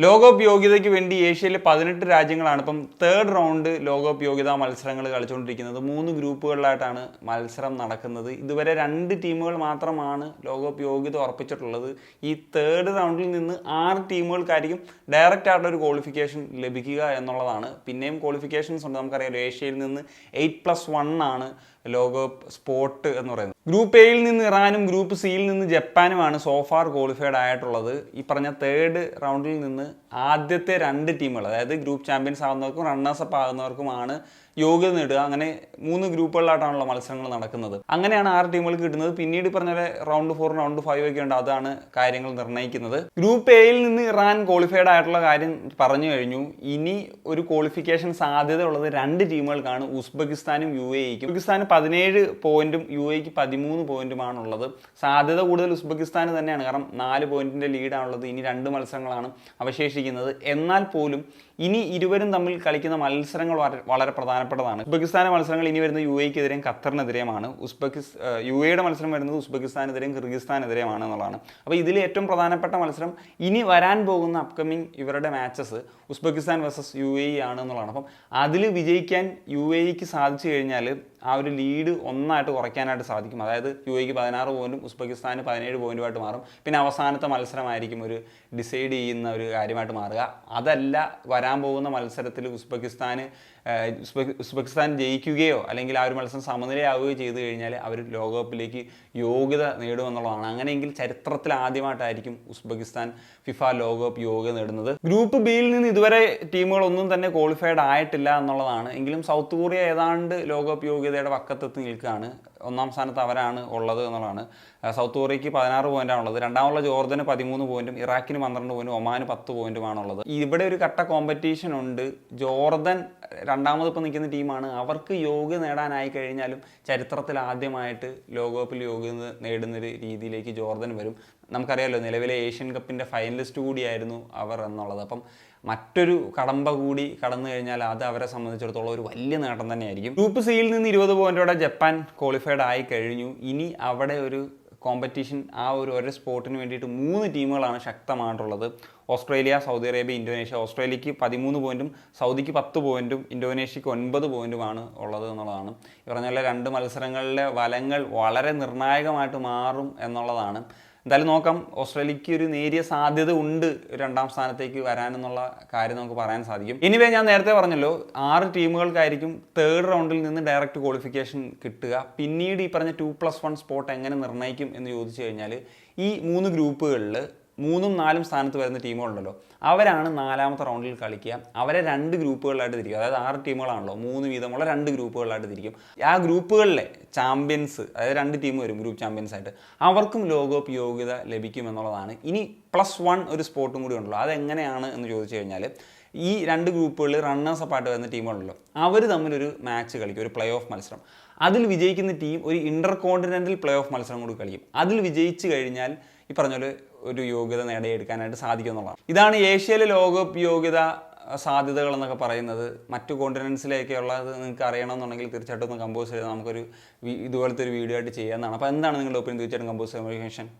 ലോകകപ്പ് യോഗ്യതയ്ക്ക് വേണ്ടി ഏഷ്യയിലെ 18 രാജ്യങ്ങളാണ് ഇപ്പം തേർഡ് റൗണ്ട് ലോകകപ്പ് യോഗ്യതാ മത്സരങ്ങൾ കളിച്ചുകൊണ്ടിരിക്കുന്നത്. 3 ഗ്രൂപ്പുകളിലായിട്ടാണ് മത്സരം നടക്കുന്നത്. ഇതുവരെ 2 ടീമുകൾ മാത്രമാണ് ലോകകപ്പ് യോഗ്യത ഉറപ്പിച്ചിട്ടുള്ളത്. ഈ തേർഡ് റൗണ്ടിൽ നിന്ന് 6 ടീമുകൾക്കായിരിക്കും ഡയറക്റ്റ് ആയിട്ടുള്ള ഒരു ക്വാളിഫിക്കേഷൻ ലഭിക്കുക എന്നുള്ളതാണ്. പിന്നെയും ക്വാളിഫിക്കേഷൻസ് ഉണ്ട്. നമുക്കറിയാമല്ലോ, ഏഷ്യയിൽ നിന്ന് 8+1 ആണ് ലോകകപ്പ് സ്പോട്ട് എന്ന് പറയുന്നത്. ഗ്രൂപ്പ് എയിൽ നിന്ന് ഇറാനും ഗ്രൂപ്പ് സിയിൽ നിന്ന് ജപ്പാനുമാണ് സോഫാർ ക്വാളിഫൈഡ് ആയിട്ടുള്ളത്. ഈ പറഞ്ഞ തേർഡ് റൗണ്ടിൽ നിന്ന് ആദ്യത്തെ 2 ടീമുകൾ, അതായത് ഗ്രൂപ്പ് ചാമ്പ്യൻസ് ആകുന്നവർക്കും റണ്ണേഴ്സപ്പ് ആകുന്നവർക്കുമാണ് യോഗ്യത നേടുക. അങ്ങനെ 3 ഗ്രൂപ്പുകളിലായിട്ടാണല്ലോ മത്സരങ്ങൾ നടക്കുന്നത്. അങ്ങനെയാണ് 6 ടീമുകൾക്ക് കിട്ടുന്നത്. പിന്നീട് പറഞ്ഞ റൗണ്ട് 4 റൗണ്ട് 5 ഒക്കെ ഉണ്ട്. അതാണ് കാര്യങ്ങൾ നിർണ്ണയിക്കുന്നത്. ഗ്രൂപ്പ് എയിൽ നിന്ന് ഇറാൻ ക്വാളിഫൈഡ് ആയിട്ടുള്ള കാര്യം പറഞ്ഞു കഴിഞ്ഞു. ഇനി ഒരു ക്വാളിഫിക്കേഷൻ സാധ്യത ഉള്ളത് 2 ടീമുകൾക്കാണ്, ഉസ്ബെക്കിസ്ഥാനും UAEക്കും. ഉസ്ബെക്കിസ്ഥാന് 17 പോയിന്റും UAEക്ക് 13 പോയിന്റുമാണുള്ളത്. സാധ്യത കൂടുതൽ ഉസ്ബെക്കിസ്ഥാന് തന്നെയാണ്, കാരണം 4 പോയിന്റിന്റെ ലീഡാണുള്ളത്. ഇനി 2 മത്സരങ്ങളാണ് അവശേഷിക്കുന്നത്. എന്നാൽ പോലും ഇനി ഇരുവരും തമ്മിൽ കളിക്കുന്ന മത്സരങ്ങൾ വളരെ പ്രധാനപ്പെട്ടതാണ്. ഉസ്ബെക്കിസ്ഥാന്റെ മത്സരങ്ങൾ ഇനി വരുന്നത് UAEക്കെതിരെയും ഖത്തറിനെതിരെയുമാണ്. UAEയുടെ മത്സരം വരുന്നത് ഉസ്ബെക്കിസ്ഥാനെതിരെയും കിർഗിസ്ഥാനെതിരെയുമാണ് എന്നുള്ളതാണ്. അപ്പോൾ ഇതിൽ ഏറ്റവും പ്രധാനപ്പെട്ട മത്സരം ഇനി വരാൻ പോകുന്ന അപ്കമിങ് ഇവരുടെ മാച്ചസ് ഉസ്ബെക്കിസ്ഥാൻ വേഴ്സസ് UAE ആണ് എന്നുള്ളതാണ്. അപ്പം അതിൽ വിജയിക്കാൻ UAEക്ക് സാധിച്ചു കഴിഞ്ഞാൽ ആ ഒരു ലീഡ് ഒന്നായിട്ട് കുറയ്ക്കാനായിട്ട് സാധിക്കും. അതായത് UAEക്ക് 16 പോയിന്റും ഉസ്ബെക്കിസ്ഥാന് 17 പോയിന്റുമായിട്ട് മാറും. പിന്നെ അവസാനത്തെ മത്സരമായിരിക്കും ഒരു ഡിസൈഡ് ചെയ്യുന്ന ഒരു കാര്യമായിട്ട് മാറുക. അതല്ല, വരാൻ പോകുന്ന മത്സരത്തിൽ ഉസ്ബെക്കിസ്ഥാൻ ജയിക്കുകയോ അല്ലെങ്കിൽ ആ ഒരു മത്സരം സമനിലയാവുകയോ ചെയ്തു കഴിഞ്ഞാൽ അവർ ലോകകപ്പിലേക്ക് യോഗ്യത നേടുമെന്നുള്ളതാണ്. അങ്ങനെയെങ്കിൽ ചരിത്രത്തിൽ ആദ്യമായിട്ടായിരിക്കും ഉസ്ബെക്കിസ്ഥാൻ ഫിഫ ലോകകപ്പ് യോഗ്യത നേടുന്നത്. ഗ്രൂപ്പ് ബിയിൽ നിന്ന് ഇതുവരെ ടീമുകളൊന്നും തന്നെ ക്വാളിഫൈഡ് ആയിട്ടില്ല എന്നുള്ളതാണ്. എങ്കിലും സൗത്ത് കൊറിയ ഏതാണ്ട് ലോകകപ്പ് യോഗ്യതയുടെ പക്കത്തെത്തി നിൽക്കുകയാണ്. 1ാം സ്ഥാനത്ത് അവരാണ് ഉള്ളത് എന്നുള്ളതാണ്. സൗത്ത് കൊറിയയ്ക്ക് 16 പോയിന്റാണുള്ളത്. രണ്ടാമുള്ള ജോർദന് 13 പോയിന്റും ഇറാഖിന് 12 പോയിന്റും ഒമാന് 10 പോയിന്റുമാണുള്ളത്. ഇവിടെ ഒരു കട്ട കോമ്പറ്റീഷൻ ഉണ്ട്. ജോർദൻ രണ്ടാമത് ഇപ്പോൾ നിൽക്കുന്ന ടീമാണ്. അവർക്ക് യോഗ്യത നേടാനായി കഴിഞ്ഞാലും ചരിത്രത്തിൽ ആദ്യമായിട്ട് ലോകകപ്പിൽ യോഗ്യത നേടുന്നൊരു രീതിയിലേക്ക് ജോർദൻ വരും. നമുക്കറിയാമല്ലോ, നിലവിലെ ഏഷ്യൻ കപ്പിൻ്റെ ഫൈനലിസ്റ്റ് കൂടിയായിരുന്നു അവർ എന്നുള്ളത്. അപ്പം മറ്റൊരു കടമ്പ കൂടി കടന്നു കഴിഞ്ഞാൽ അത് അവരെ സംബന്ധിച്ചിടത്തോളം ഒരു വലിയ നേട്ടം തന്നെയായിരിക്കും. ഗ്രൂപ്പ് സിയിൽ നിന്ന് 20 പോയിന്റോടെ ജപ്പാൻ ക്വാളിഫൈഡ് ആയി കഴിഞ്ഞു. ഇനി അവിടെ ഒരു കോമ്പറ്റീഷൻ, ആ ഒരു സ്പോട്ടിന് വേണ്ടിയിട്ട് 3 ടീമുകളാണ് ശക്തമായിട്ടുള്ളത്. Australia, Saudi Arabia, Indonesia. ഓസ്ട്രേലിയക്ക് 13 പോയിന്റും സൗദിക്ക് 10 പോയിന്റും ഇന്തോനേഷ്യക്ക് 9 പോയിന്റുമാണ് ഉള്ളത് എന്നുള്ളതാണ്. ഈ പറഞ്ഞ 2 മത്സരങ്ങളിലെ ഫലങ്ങൾ വളരെ നിർണായകമായിട്ട് മാറും എന്നുള്ളതാണ്. എന്തായാലും നോക്കാം. ഓസ്ട്രേലിയക്ക് ഒരു നേരിയ സാധ്യത ഉണ്ട് 2ാം സ്ഥാനത്തേക്ക് വരാനെന്നുള്ള കാര്യം നമുക്ക് പറയാൻ സാധിക്കും. എനിവേ, ഞാൻ നേരത്തെ പറഞ്ഞല്ലോ, 6 ടീമുകൾക്കായിരിക്കും തേർഡ് റൗണ്ടിൽ നിന്ന് ഡയറക്റ്റ് ക്വാളിഫിക്കേഷൻ കിട്ടുക. പിന്നീട് ഈ പറഞ്ഞ 2+1 സ്പോട്ട് എങ്ങനെ നിർണ്ണയിക്കും എന്ന് ചോദിച്ചു കഴിഞ്ഞാൽ, ഈ 3 ഗ്രൂപ്പുകളിൽ 3ഉം 4ഉം സ്ഥാനത്ത് വരുന്ന ടീമുകളുണ്ടല്ലോ, അവരാണ് 4ാമത്തെ റൗണ്ടിൽ കളിക്കുക. അവരെ 2 ഗ്രൂപ്പുകളിലായിട്ട് തിരിക്കും. അതായത് 6 ടീമുകളാണല്ലോ, 3 വീതമുള്ള 2 ഗ്രൂപ്പുകളിലായിട്ട് തിരിക്കും. ആ ഗ്രൂപ്പുകളിലെ ചാമ്പ്യൻസ്, അതായത് 2 ടീം വരും ഗ്രൂപ്പ് ചാമ്പ്യൻസ് ആയിട്ട്, അവർക്കും ലോകകപ്പ് യോഗ്യത ലഭിക്കും എന്നുള്ളതാണ്. ഇനി +1 ഒരു സ്പോട്ടും കൂടി ഉണ്ടല്ലോ. അതെങ്ങനെയാണ് എന്ന് ചോദിച്ചു കഴിഞ്ഞാൽ, ഈ 2 ഗ്രൂപ്പുകളിൽ റണ്ണേഴ്സപ്പ് ആയിട്ട് വരുന്ന ടീമുകളുണ്ടല്ലോ, അവർ തമ്മിലൊരു മാച്ച് കളിക്കും, ഒരു പ്ലേ ഓഫ് മത്സരം. അതിൽ വിജയിക്കുന്ന ടീം ഒരു ഇന്റർ കോണ്ടിനെൻ്റൽ പ്ലേ ഓഫ് മത്സരം കൂടി കളിക്കും. അതിൽ വിജയിച്ചു കഴിഞ്ഞാൽ ഈ പറഞ്ഞ ഒരു യോഗ്യത നേടിയെടുക്കാനായിട്ട് സാധിക്കും എന്നുള്ളതാണ്. ഇതാണ് ഏഷ്യയിലെ ലോകകപ്പ് യോഗ്യത സാധ്യതകൾ എന്നൊക്കെ പറയുന്നത്. മറ്റു കോണ്ടിനെൻസിലേക്ക് ഉള്ളത് നിങ്ങൾക്ക് അറിയണമെന്നുണ്ടെങ്കിൽ തീർച്ചയായിട്ടും ഒന്ന് കമ്പോസ് ചെയ്താൽ നമുക്കൊരു ഇതുപോലത്തെ ഒരു വീഡിയോ ആയിട്ട് ചെയ്യാവുന്നതാണ്. അപ്പോൾ എന്താണ് നിങ്ങളുടെ ഒപ്പീനിയൻ? തീർച്ചയായിട്ടും കമ്പോസ് ചെയ്യാൻ.